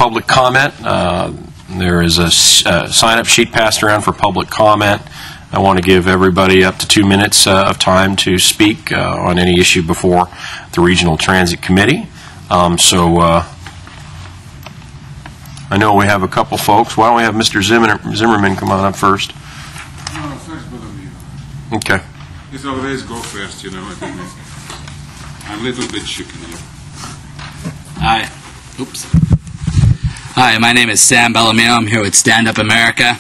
public comment. There is a sign-up sheet passed around for public comment. I want to give everybody up to 2 minutes of time to speak on any issue before the Regional Transit Committee. I know we have a couple folks. Why don't we have Mr. Zimmerman come on up first? No, first, Bolomian. Okay. It's always go first, you know what I mean. I'm a little bit chicken here. Hi. Oops. Hi, my name is Sam Bellamino. I'm here with Stand Up America.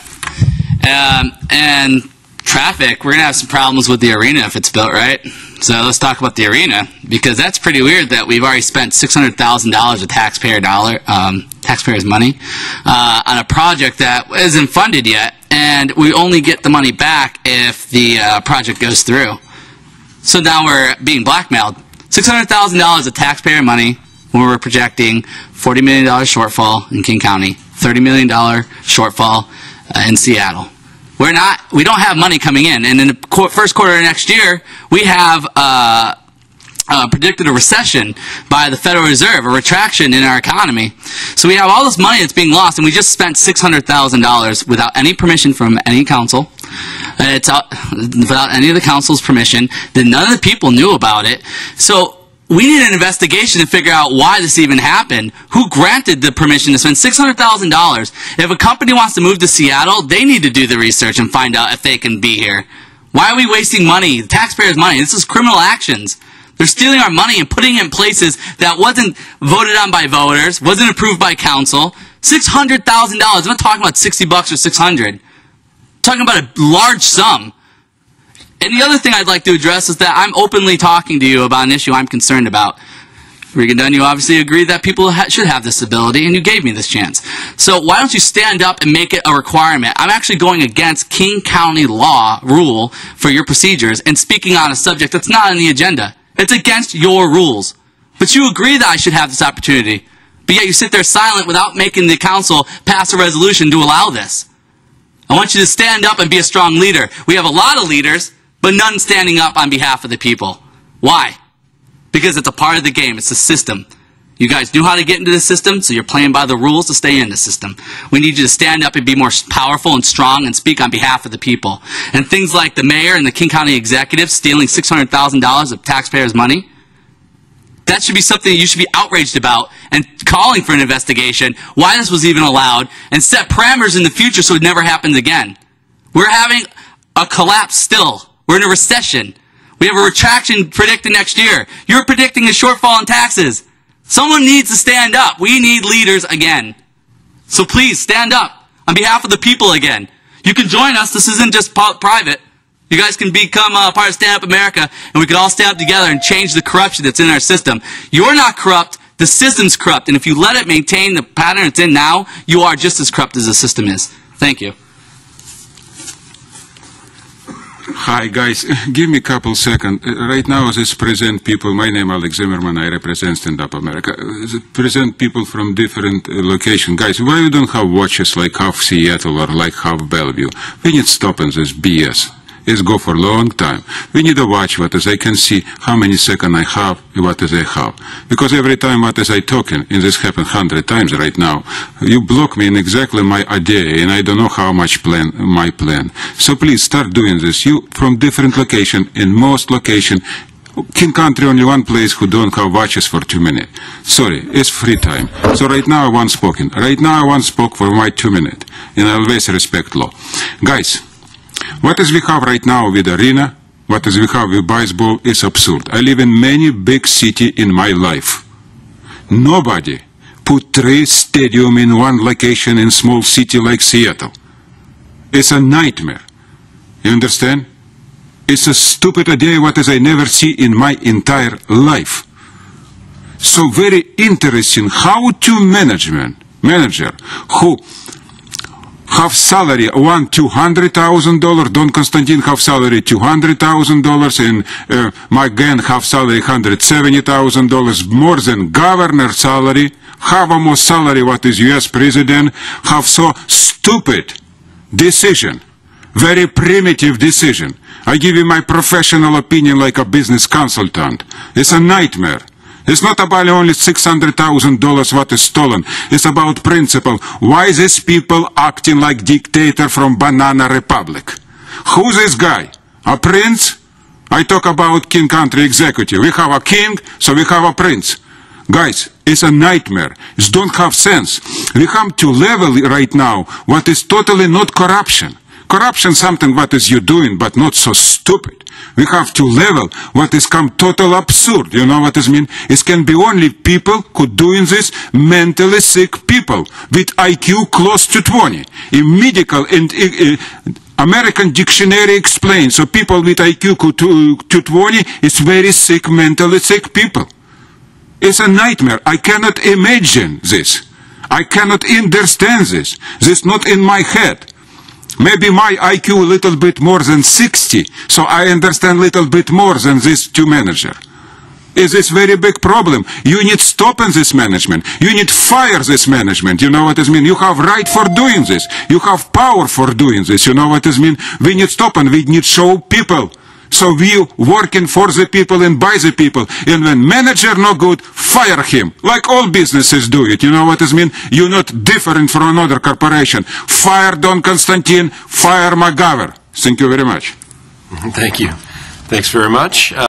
And traffic, we're going to have some problems with the arena if it's built, right? So let's talk about the arena, because that's pretty weird that we've already spent $600,000 of taxpayers' money on a project that isn't funded yet, and we only get the money back if the project goes through. So now we're being blackmailed. $600,000 of taxpayer money when we're projecting $40 million shortfall in King County, $30 million shortfall in Seattle. We don't have money coming in, and in the first quarter of next year, we have predicted a recession by the Federal Reserve, a retraction in our economy. So we have all this money that's being lost, and we just spent $600,000 without any permission from any council. Without any of the council's permission. Then none of the people knew about it. So we need an investigation to figure out why this even happened. Who granted the permission to spend $600,000? If a company wants to move to Seattle, they need to do the research and find out if they can be here. Why are we wasting money, the taxpayers' money? This is criminal actions. They're stealing our money and putting it in places that wasn't voted on by voters, wasn't approved by council. $600,000. I'm not talking about $60 or $600. I'm talking about a large sum. And the other thing I'd like to address is that I'm openly talking to you about an issue I'm concerned about. Regan Dunn, you obviously agree that people should have this ability, and you gave me this chance. So why don't you stand up and make it a requirement? I'm actually going against King County law rule for your procedures and speaking on a subject that's not on the agenda. It's against your rules. But you agree that I should have this opportunity. But yet you sit there silent without making the council pass a resolution to allow this. I want you to stand up and be a strong leader. We have a lot of leaders, but none standing up on behalf of the people. Why? Because it's a part of the game. It's a system. You guys knew how to get into the system, so you're playing by the rules to stay in the system. We need you to stand up and be more powerful and strong and speak on behalf of the people. And things like the mayor and the King County executive stealing $600,000 of taxpayers' money, that should be something that you should be outraged about and calling for an investigation, why this was even allowed, and set parameters in the future so it never happens again. We're having a collapse still. We're in a recession. We have a retraction predicted next year. You're predicting a shortfall in taxes. Someone needs to stand up. We need leaders again. So please stand up on behalf of the people again. You can join us. This isn't just private. You guys can become a part of Stand Up America, and we can all stand up together and change the corruption that's in our system. You're not corrupt. The system's corrupt. And if you let it maintain the pattern it's in now, you are just as corrupt as the system is. Thank you. Hi guys, give me a couple seconds. Right now this present people, my name is Alex Zimmerman, I represent Stand Up America. Present people from different locations. Guys, why you don't have watches like half Seattle or like half Bellevue? We need to stop in this BS. It's go for a long time. We need to watch what as I can see how many seconds I have and what as I have. Because every time what as I talking, and this happened 100 times right now, you block me in exactly my idea, and I don't know how much my plan. So please start doing this. You from different location, in most location, King Country only one place who don't have watches for 2 minutes. Sorry, it's free time. So right now I want spoken. Right now I want spoke for my 2 minutes. And I always respect law. Guys, what is we have right now with arena, what is we have with baseball is absurd. I live in many big cities in my life. Nobody put 3 stadiums in one location in small city like Seattle. It's a nightmare. You understand? It's a stupid idea what as I never see in my entire life. So very interesting how to manager who have salary $200,000. Don Constantine have salary $200,000, and Mike Gant have salary $170,000, more than governor salary. Have a more salary what is U.S. president. Have so stupid decision, very primitive decision. I give you my professional opinion like a business consultant. It's a nightmare. It's not about only $600,000 what is stolen. It's about principle. Why these people acting like dictator from Banana Republic? Who's this guy? A prince? I talk about king country executive. We have a king, so we have a prince. Guys, it's a nightmare. It don't have sense. We come to level right now what is totally not corruption. Corruption something what is you doing, but not so stupid. We have to level what is come total absurd. You know what it mean? It can be only people who doing this, mentally sick people with IQ close to 20. In medical and American dictionary explains, so people with IQ to 20 is very sick, mentally sick people. It's a nightmare. I cannot imagine this. I cannot understand this. This is not in my head. Maybe my IQ a little bit more than 60, so I understand a little bit more than this two manager. Is this very big problem? You need stopping this management. You need fire this management. You know what it mean? You have right for doing this. You have power for doing this. You know what it mean? We need stop and we need show people. So we working for the people and by the people. And when manager no good, fire him. Like all businesses do it. You know what it mean? You're not different from another corporation. Fire Don Constantine, fire McGovern. Thank you very much. Thank you. Thanks very much.